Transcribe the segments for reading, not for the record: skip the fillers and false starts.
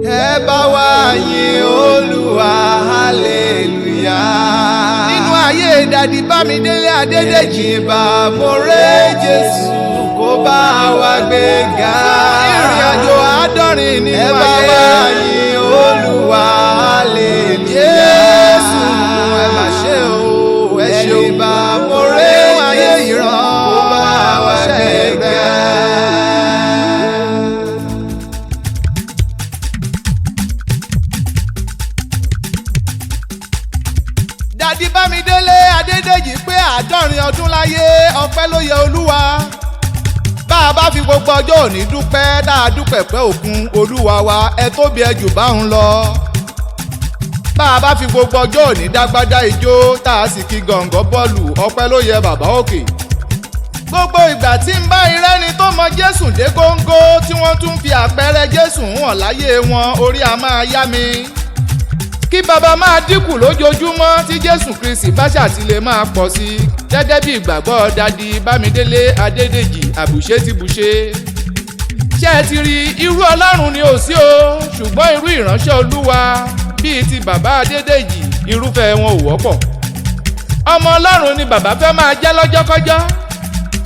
ẹ bá wa yìn Olúwa hallelujah. Nínú ayé Daddy Bamidele Adedeji bá mo rẹ́ Jésù kó bá wa gbé ga. Ìrìn àjò àádọ́rin nínú ayé. Ẹ bá wa yìn Olúwa hallelujah. Jésù ẹ má ṣe o ẹ ṣe o bá mo rẹ́ ayé ìran kó bá wa gbé ga. Daddy Bamidele Adedeji pé 70 ọdún láyé, ọpẹ́ ló yẹ Olúwa. Bá a bá fi gbogbo ọjọ́ òní dúpẹ́ tá a dúpẹ́ pẹ́ òkun Olúwa wa ẹ tóbi ẹ jù báhun lọ. Bá a bá fi gbogbo ọjọ́ òní dágbádá ijó tá a sì kí gọ̀ǹgọ̀ bọ́ọ̀lù ọpẹ́ ló yẹ bàbá òkè. Gbogbo ìgbà tí ń bá irẹ́ni tó mọ Jésù dé góńgó tí wọ́n tún fi àpẹẹrẹ Jésù hàn láyé wọn orí a máa yá mi. Kí bàbá máa dínkù lójoojúmọ́ tí Jésù Kristi bá ṣàtìlẹ́ máa pọ̀ sí i gẹ́gẹ́ bí ìgbàgbọ́ Daddy Bamidele Adedeji àbùṣe ti bùṣe. Ṣé ẹ ti rí irú Ọlọ́run ni ò sí o ṣùgbọ́n irú ìránṣẹ́ Olúwa bíi ti bàbá Adedeji irúfẹ́ wọn ò wọ́pọ̀. Ọmọ Ọlọ́run ni bàbá fẹ́ máa jẹ́ lọ́jọ́kọ́jọ́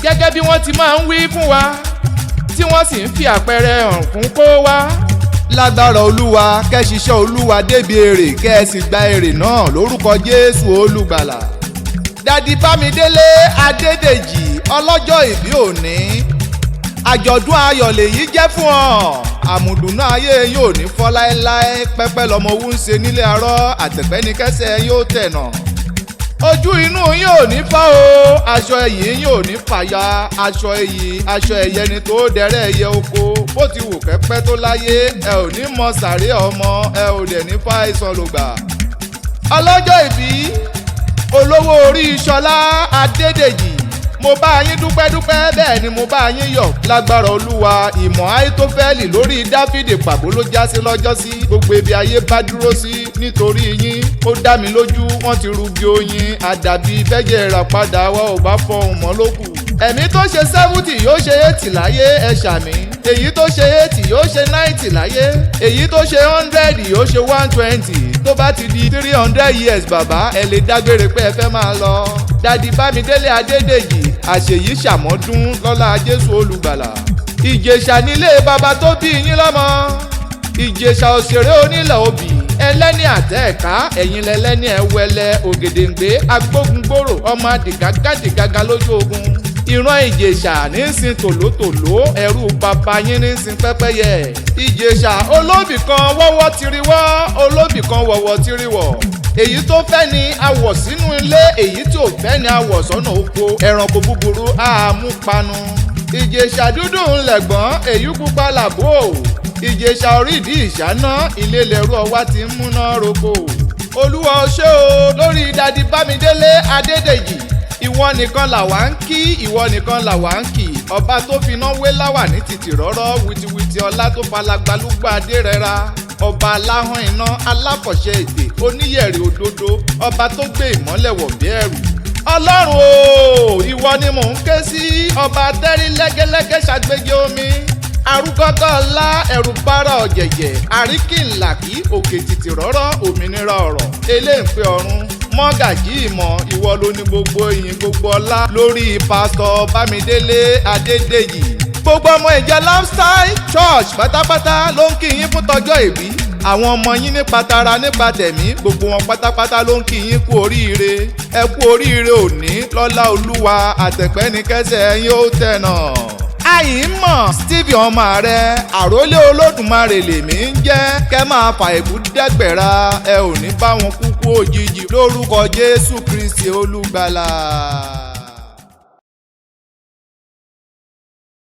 gẹ́gẹ́ bí wọ́n ti máa ń wí fún wa tí wọ́n sì ń fi àpẹẹrẹ hàn fún kó wá. Lágbára Olúwa kẹ́ ṣiṣẹ́ Olúwa débi èrè kẹ́ ẹ sì gba èrè náà lórúkọ Jésù Olùgbàlà. Daddy Bamidele Adedeji ọlọ́jọ́ ìbí òní àjọ̀dún ayọ̀ lèyí jẹ́ fún ọ. Àmùdùnú ayé yóò ní fọ́ láéláé, pẹ́pẹ́ lọmọ owó ń ṣe nílé arọ́, àtẹ̀pẹ́ ní kẹ́sẹ̀ yóò tẹ̀nà. Ojú inú yín ò ní fọ́ o, aṣọ ẹ̀yìn yín ò ní fàya, aṣọ ẹ̀yẹ ni tó dẹrẹ́ ẹyẹ oko. Bó ti wù kẹ́pẹ́ tó láyé ẹ ò ní mọ sàré ọmọ, ẹ ò dẹ̀ ní fàìsàn lògbà. Ọlọ́jọ́ ìbí olówó orí Ṣọlá Adédèjì, mo bá yín dúpẹ́ bẹ́ẹ̀ ni mo bá yín yọ̀. Lágbára Olúwa ìmọ̀ Àìtófẹ́lì lórí Dáfídì pàbó ló já sí lọ́jọ́sí. Gbogbo ibi ayé bá dúró sí nítorí yín ó dá mi lójú wọ́n ti rúgbì oyin àdàbí bẹ́jẹ̀ rà padà wa ò bá fọhùn mọ́ lókù. Ẹ̀mí tó ṣe 70 yóò ṣe 80 láyé ẹ ṣàmì. Èyí tó ṣe 80 yóò ṣe 90 láyé. Èyí tó ṣe 100 yóò ṣe 120. Tó bá ti di 300 years bàbá ẹ lè dágbére pé ẹ fẹ́ máa lọ. Daddy Bamidele Adedeji àṣeyí ṣàmọ́dún lọ́lá Jésù Olùgbàlà. Ìjẹ̀ṣà nílé bàbá tó bí yín lọ́mọ. Ìjẹ̀ṣà òṣèré onílẹ̀ òbí ẹlẹ́ni àtẹ̀ẹ̀ká ẹ̀yìn lẹ́lẹ́ni ẹ̀wẹ́lẹ́ ògèdèǹgbé agbógungbòrò ọmọ adìgágádìgágá lójú ogun. Ìran Ìjẹ̀ṣà ní ń sin tòlótòló ẹrú bàbá yín ní ń sin pẹ́pẹ́yẹ. Ìjẹ̀ṣà olóbì kan wọ́wọ́ tiriwọ́ olóbì kan wọ̀wọ́ tiriwọ̀. Èyí tó fẹ́ ni awọ̀ sínú ilé, èyí tí ò fẹ́ ni awọ̀ sọ́nà oko. Ẹranko búburú àmúpanu. Ìjẹ̀ṣà dúdú ńlẹ̀gbọ́n èyí pupa làbó. Ìjẹ̀ṣà orídì ìṣáná ilé lẹ́rú ọwá ti ń múná roko. Olúwa o ṣé o lórí Daddy Bamidele Adedeji. Ìwọ nìkan làwa ń kí, ìwọ nìkan làwa ń kì. Ọba tó finá wé láwà ní títì rọ́rọ́ wìtìwìtì ọlá tó falagbalúgbà dé rẹra. Ọba aláhán iná aláfọ̀ṣẹ èdè oníyẹ̀rì òdodo, ọba tó gbé ìmọ́lẹ̀ wọ̀ bí ẹ̀rù. Ọlọ́run o ìwọ ni mò ń ké sí, ọba tẹ́rí lẹ́gẹ́lẹ́gẹ́ ṣàgbéjì omi. Arúgọ́gọ́ ọlá ẹ̀rù bára ọ̀jẹ̀jẹ̀, àríkì ńlàkí òkè títì rọ́rọ́ òmìnira ọ̀rọ̀, eléǹpẹ́ ọ̀run. Mọ́gàjí ìmọ̀ ìwọ ló ní gbogbo ìyìn gbogbo ọlá lórí Pásítọ̀ Bamidele Adedeji. Gbogbo ọmọ ìjọ Lifestyle Church pátápátá ló ń kí yín fún tọjọ́ ìbí. Àwọn ọmọ yín nípa tara nípa tẹ̀mí gbogbo wọn pátápátá ló ń kí yín kú oríire. Ẹ kú oríire òní lọ́lá Olúwa àtẹ̀pẹ́ ní kẹ́sẹ̀ yín ó tẹ̀nà. Àyìnmọ̀ Steve Omoare Arole Olódùmarè lèmi ń jẹ́ kẹ́ máa fà èkú dẹ́gbẹ̀ra ẹ ò ní bá wọn kúkú òjijì lórúkọ Jésù Kristi Olùgbàlà.